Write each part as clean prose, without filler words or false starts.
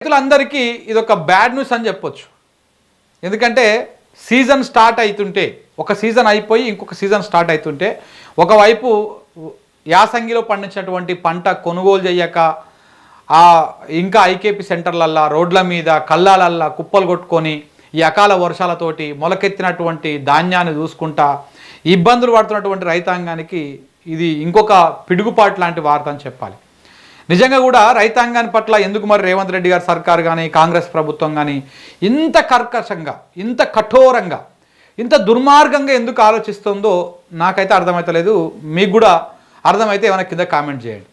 రైతులందరికీ ఇదొక bad news అని చెప్పొచ్చు. ఎందుకంటే సీజన్ స్టార్ట్ అవుతుంటే ఒక సీజన్ అయిపోయి ఇంకొక సీజన్ స్టార్ట్ అవుతుంటే ఒకవైపు యాసంగిలో పండించినటువంటి పంట కొనుగోలు చేయక ఇంకా ఐకేపీ సెంటర్లల్లా రోడ్ల మీద కళ్ళాలల్లా కుప్పలు కొట్టుకొని ఈ అకాల వర్షాలతోటి మొలకెత్తినటువంటి ధాన్యాన్ని చూసుకుంటా ఇబ్బందులు పడుతున్నటువంటి రైతాంగానికి ఇది ఇంకొక పిడుగుపాటు లాంటి వార్త అని చెప్పాలి. నిజంగా కూడా రైతాంగాన్ని పట్ల ఎందుకు మరి రేవంత్ రెడ్డి గారి సర్కారు కానీ కాంగ్రెస్ ప్రభుత్వం కానీ ఇంత కర్కశంగా ఇంత కఠోరంగా ఇంత దుర్మార్గంగా ఎందుకు ఆలోచిస్తుందో నాకైతే అర్థమవుతలేదు. మీకు కూడా అర్థమైతే ఏమైనా కింద కామెంట్ చేయండి.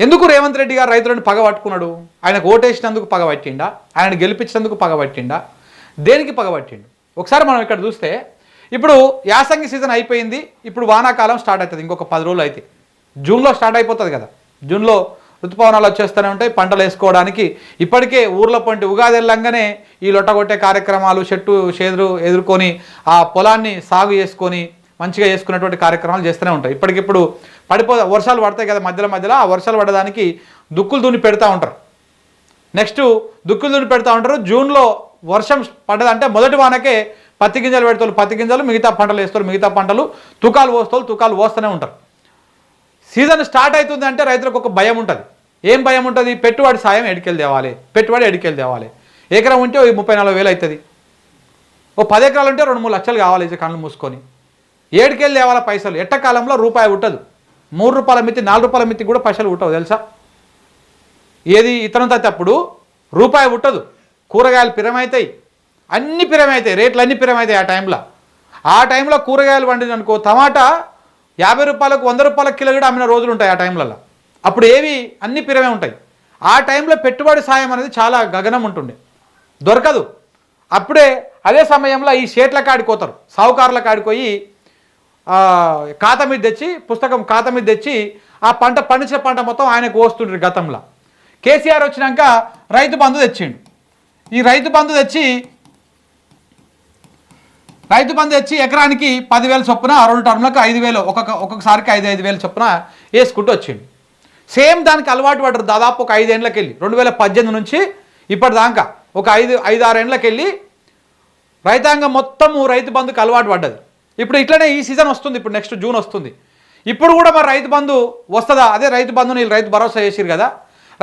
ఎందుకు రేవంత్ రెడ్డి గారు రైతులను పగబట్టుకున్నాడు? ఆయనకు ఓటేసినందుకు పగబట్టిండా? ఆయన గెలిపించినందుకు పగబట్టిండా? దేనికి పగబట్టిండు? ఒకసారి మనం ఇక్కడ చూస్తే ఇప్పుడు యాసంగి సీజన్ అయిపోయింది, ఇప్పుడు వానాకాలం స్టార్ట్ అవుతుంది. ఇంకొక 10 రోజులు అయితే జూన్లో స్టార్ట్ అయిపోతుంది కదా. జూన్లో ఋతుపవనాలు వచ్చేస్తూనే ఉంటాయి. పంటలు వేసుకోవడానికి ఇప్పటికే ఊర్ల పంటి ఉగాది వెళ్ళంగానే ఈ లొట్టగొట్టే కార్యక్రమాలు చెట్టు చేదురు ఎదుర్కొని ఆ పొలాన్ని సాగు చేసుకొని మంచిగా చేసుకునేటువంటి కార్యక్రమాలు చేస్తూనే ఉంటాయి. ఇప్పటికిప్పుడు వర్షాలు పడతాయి కదా మధ్యలో ఆ వర్షాలు పడడానికి దుక్కులు దున్ని పెడతా ఉంటారు. నెక్స్ట్ దుక్కులు దున్ని పెడతా ఉంటారు. జూన్లో వర్షం పడ్డదంటే మొదటి వానకే పత్తి గింజలు పెడతారు, పత్తి గింజలు మిగతా పంటలు వేస్తారు, మిగతా పంటలు తుకాలు పోస్తారు, తుకాలు పోస్తూనే ఉంటారు. సీజన్ స్టార్ట్ అవుతుంది అంటే రైతులకు ఒక భయం ఉంటుంది. ఏం భయం ఉంటుంది? పెట్టుబడి సాయం ఎడికెళ్ళి తేవాలి. ఎకరం ఉంటే 34,000 అవుతుంది. ఓ 10 ఎకరాలు ఉంటే 2-3 లక్షలు కావాలి. కళ్ళు మూసుకొని ఏడికెళ్ళి తేవాలి పైసలు. ఎట్టకాలంలో రూపాయి ఉంటుంది. 3 రూపాయల మిత్తి 4 రూపాయల మిత్తి కూడా పైసలు ఉట్టవు తెలుసా? ఏది ఇతనం తప్పుడు రూపాయి ఉట్టదు. కూరగాయలు పిరమవుతాయి, అన్ని పిరమవుతాయి, రేట్లు అన్ని పిరమవుతాయి. ఆ టైంలో కూరగాయలు వండిన అనుకో టమాటా 50 రూపాయలకు 100 రూపాయల కిలో కూడా అమ్మిన రోజులు ఉంటాయి. ఆ టైంలలో అప్పుడు ఏవి అన్ని పిరమే ఉంటాయి. ఆ టైంలో పెట్టుబడి సాయం అనేది చాలా గగనం ఉంటుండే, దొరకదు. అప్పుడే అదే సమయంలో ఈ షేట్ల కాడిపోతారు, సావుకారుల కాడిపోయి ఖాతా మీద తెచ్చి పుస్తకం ఖాతా మీద తెచ్చి ఆ పంట పండించిన పంట మొత్తం ఆయనకు వస్తుండ్రు. గతంలో కేసీఆర్ వచ్చినాక రైతు బంధు తెచ్చిండు. ఈ రైతు బంధు తెచ్చి ఎకరానికి 10,000 చొప్పున 2 టర్ములకు 5,000 ఒక్కొక్కసారికి 5,000 చొప్పున వేసుకుంటూ వచ్చిండు. సేమ్ దానికి అలవాటు పడ్డారు. దాదాపు ఒక 5 ఏళ్ళకి వెళ్ళి 2018 నుంచి ఇప్పటిదాకా ఒక 5-6 ఏళ్ళకి వెళ్ళి రైతాంగం మొత్తము రైతు బంధుకు అలవాటు పడ్డది. ఇప్పుడు ఇట్లనే ఈ సీజన్ వస్తుంది. ఇప్పుడు నెక్స్ట్ జూన్ వస్తుంది. ఇప్పుడు కూడా మరి రైతు బంధు వస్తుందా? అదే రైతు బంధుని రైతు భరోసా చేసిరు కదా,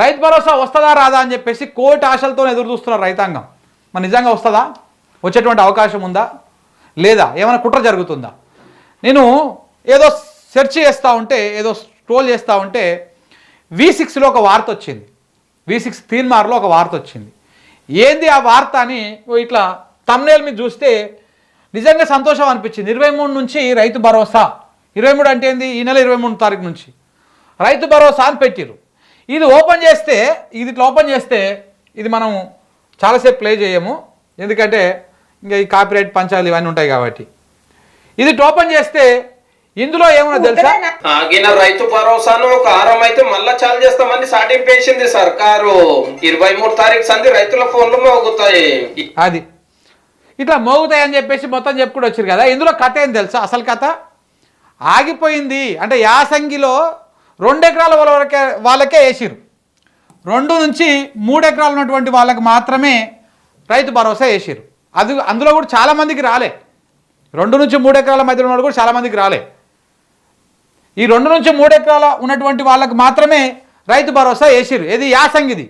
రైతు భరోసా వస్తుందా రాదా అని చెప్పేసి కోటి ఆశలతో ఎదురు చూస్తున్నారు రైతాంగం. మరి నిజంగా వస్తుందా? వచ్చేటువంటి అవకాశం ఉందా లేదా? ఏమైనా కుట్ర జరుగుతుందా? నేను ఏదో సెర్చ్ చేస్తూ ఉంటే, ఏదో స్క్రోల్ చేస్తూ ఉంటే V6లో ఒక వార్త వచ్చింది. V6 తీన్మార్లో ఒక వార్త వచ్చింది. ఏంది ఆ వార్త అని ఇట్లా థంబ్నెయిల్ మీద చూస్తే నిజంగా సంతోషం అనిపించింది. 23 నుంచి రైతు భరోసా, 23 అంటే ఏంది? ఈ నెల 23 తారీఖు నుంచి రైతు భరోసా అని పెట్టిరు. ఇది ఓపెన్ చేస్తే ఇది మనం చాలాసేపు ప్లే చేయము, ఎందుకంటే ఇంకా ఈ కాపీరైట్ పంచాలు ఇవన్నీ ఉంటాయి కాబట్టి. ఇది ఓపెన్ చేస్తే ఇందులో ఏమన్నా తెలుసా? ఆగిన రైతు భరోసాను ఒక ఆరం అయితే మళ్ళా చాలు చేస్తామని సాటింపేసింది సర్కారు. 23 తారీఖు సంది రైతుల ఫోన్లు మోగుతాయి. అది ఇట్లా మోగుతాయి అని చెప్పేసి మొత్తం చెప్పుకుంటూ వచ్చారు కదా. ఇందులో కథ ఏం తెలుసా? అసలు కథ ఆగిపోయింది అంటే యాసంగిలో 2 ఎకరాల వాళ్ళకే వేసిరు. 2 నుంచి 3 ఎకరాలు ఉన్నటువంటి వాళ్ళకి మాత్రమే రైతు భరోసా వేసిరు. అందులో కూడా చాలామందికి రాలే. 2 నుంచి 3 ఎకరాల మధ్యలో ఉన్న కూడా చాలామందికి రాలే. ఈ 2 నుంచి 3 ఎకరాల ఉన్నటువంటి వాళ్ళకి మాత్రమే రైతు భరోసా వేసిరు. ఇది యాసంగిది.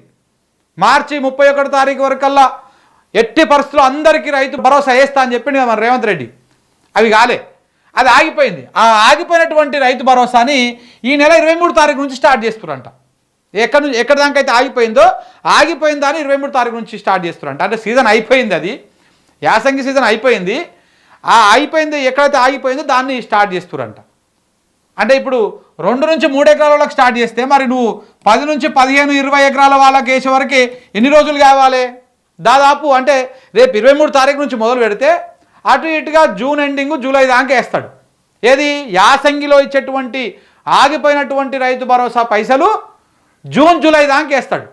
మార్చి 31 తారీఖు వరకల్లా ఎట్టి పరిస్థితుల్లో అందరికీ రైతు భరోసా వేస్తా అని చెప్పింది మన రేవంత్ రెడ్డి. అవి కాలే, అది ఆగిపోయింది. ఆ ఆగిపోయినటువంటి రైతు భరోసాని ఈ నెల 23 తారీఖు నుంచి స్టార్ట్ చేస్తున్నారంట. ఎక్కడ దాకా అయితే ఆగిపోయిన దాన్ని 23 తారీఖు నుంచి స్టార్ట్ చేస్తున్నారంట. అంటే సీజన్ అయిపోయింది, అది యాసంగి సీజన్ అయిపోయింది. అయిపోయింది ఎక్కడైతే ఆగిపోయిందో దాన్ని స్టార్ట్ చేస్తున్నారంట. అంటే ఇప్పుడు 2 నుంచి 3 ఎకరాల వాళ్ళకి స్టార్ట్ చేస్తే మరి నువ్వు 10 నుంచి 15-20 ఎకరాల వాళ్ళకి వేసే వరకు ఎన్ని రోజులు కావాలి? దాదాపు అంటే రేపు 23 తారీఖు నుంచి మొదలు పెడితే అటు ఇటుగా జూన్ ఎండింగ్ జూలై దాకా వేస్తాడు. ఏది యాసంగిలో ఇచ్చేటువంటి ఆగిపోయినటువంటి రైతు భరోసా పైసలు జూన్ జూలై దాకా వేస్తాడు.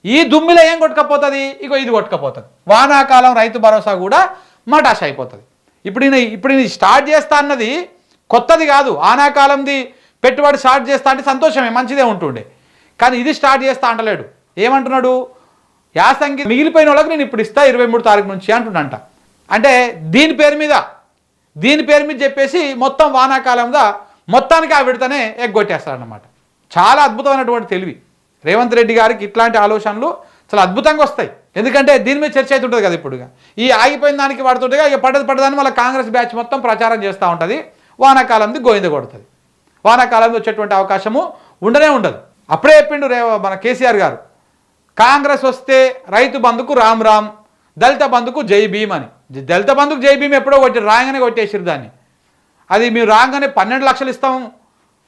ఈ దుమ్మిలో ఏం కొట్టుకపోతుంది? ఇది కొట్టుకపోతుంది. వానాకాలం రైతు భరోసా కూడా మటాష్ అయిపోతుంది. ఇప్పుడు స్టార్ట్ చేస్తా అన్నది కొత్తది కాదు. ఆనాకాలంది పెట్టుబడి స్టార్ట్ చేస్తా అంటే సంతోషమే, మంచిదే ఉంటుండే. కానీ ఇది స్టార్ట్ చేస్తా అంటలేడు. ఏమంటున్నాడు? యాసంగి మిగిలిపోయిన వాళ్ళకి నేను ఇప్పుడు ఇస్తా 23 తారీఖు నుంచి అంటున్నంట. అంటే దీని పేరు మీద చెప్పేసి మొత్తం వానాకాలంగా మొత్తానికి ఆ విడతనే ఎగ్గొట్టేస్తారన్నమాట. చాలా అద్భుతమైనటువంటి తెలివి రేవంత్ రెడ్డి గారికి. ఇట్లాంటి ఆలోచనలు చాలా అద్భుతంగా వస్తాయి. ఎందుకంటే దీని మీద చర్చ అవుతుంటుంది కదా. ఇప్పుడుగా ఈ ఆగిపోయిన దానికి పడుతుంటే ఇక పడ్డదాన్ని వాళ్ళ కాంగ్రెస్ బ్యాచ్ మొత్తం ప్రచారం చేస్తూ ఉంటుంది. వానాకాలంది గోయింద కొడుతుంది. వానాకాలంలో వచ్చేటువంటి అవకాశము ఉండనే ఉండదు. అప్పుడే చెప్పిండు మన కేసీఆర్ గారు, కాంగ్రెస్ వస్తే రైతు బంధుకు రామ్ రామ్, దళిత బంధుకు జై భీమ్ అని. దళిత బంధుకు జై భీమ్ ఎప్పుడో రాగానే కొట్టేసారు దాన్ని. అది మేము రాగానే 12 లక్షలు ఇస్తాం,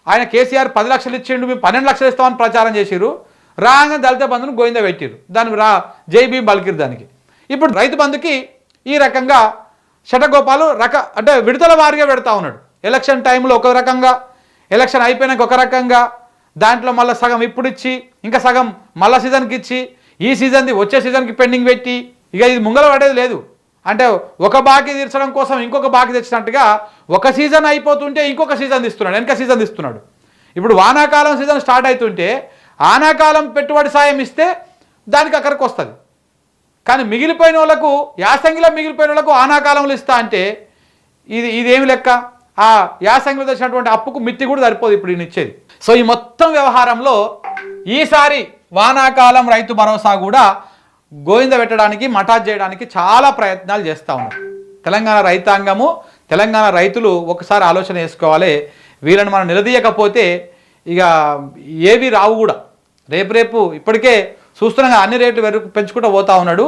ఆయన కేసీఆర్ 10 లక్షలు ఇచ్చిండు, మేము 12 లక్షలు ఇస్తామని ప్రచారం చేసిరు. రాగానే దళిత బంధును గోయింద పెట్టిరు, దానికి జై భీమ్ పలికిరు దానికి. ఇప్పుడు రైతు బంధుకి ఈ రకంగా శటగోపాలు అంటే విడతల వారిగా పెడతా ఉన్నాడు. ఎలక్షన్ టైంలో ఒక రకంగా, ఎలక్షన్ అయిపోయినాక ఒక రకంగా, దాంట్లో మళ్ళీ సగం ఇప్పుడు ఇచ్చి ఇంకా సగం మళ్ళా సీజన్కి ఇచ్చి, ఈ సీజన్ది వచ్చే సీజన్కి పెండింగ్ పెట్టి, ఇక ఇది ముంగల పడేది లేదు. అంటే ఒక బాకీ తీర్చడం కోసం ఇంకొక బాకీ తెచ్చినట్టుగా ఒక సీజన్ అయిపోతుంటే ఇంకొక సీజన్ తీస్తున్నాడు, వెనక సీజన్ తీస్తున్నాడు. ఇప్పుడు వానాకాలం సీజన్ స్టార్ట్ అవుతుంటే ఆనాకాలం పెట్టుబడి సాయం ఇస్తే దానికి అక్కడికి వస్తుంది. కానీ మిగిలిపోయిన వాళ్ళకు, యాసంగిలో మిగిలిపోయిన వాళ్ళకు ఆనాకాలంలో ఇస్తా అంటే ఇదేమి లెక్క? ఆ యాసంగిలో తెచ్చినటువంటి అప్పుకు మిత్తి కూడా సరిపోదు ఇప్పుడు ఈయన ఇచ్చేది. సో ఈ మొత్తం వ్యవహారంలో ఈసారి వానాకాలం రైతు భరోసా కూడా గోయింద పెట్టడానికి, మటాజ్ చేయడానికి చాలా ప్రయత్నాలు చేస్తూ ఉన్నారు తెలంగాణ రైతాంగము. తెలంగాణ రైతులు ఒకసారి ఆలోచన చేసుకోవాలి. వీళ్ళని మనం నిలదీయకపోతే ఇక ఏవి రావు కూడా. రేపు ఇప్పటికే చూస్తున్నాం, అన్ని రేట్లు పెంచుకుంటూ పోతా ఉన్నాడు.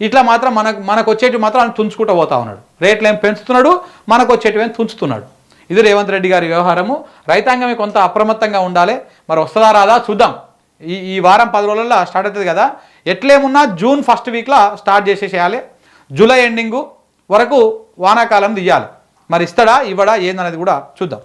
ఇట్లా మాత్రం మనకు వచ్చేటివి మాత్రం ఆయన తుంచుకుంటూ పోతా ఉన్నాడు. రేట్లు ఏం పెంచుతున్నాడు, మనకు వచ్చేటివి ఏం తుంచుతున్నాడు. ఇది రేవంత్ రెడ్డి గారి వ్యవహారము. రైతాంగమే కొంత అప్రమత్తంగా ఉండాలి. మరి వస్తుందా రాదా చూద్దాం. ఈ వారం 10 రోజుల్లో స్టార్ట్ అవుతుంది కదా. ఎట్లేమున్నా జూన్ ఫస్ట్ వీక్లో స్టార్ట్ చేసేసేయాలి. జూలై ఎండింగు వరకు వానాకాలం తీయాలి. మరి ఇస్తాడా ఇవ్వడా ఏందనేది కూడా చూద్దాం.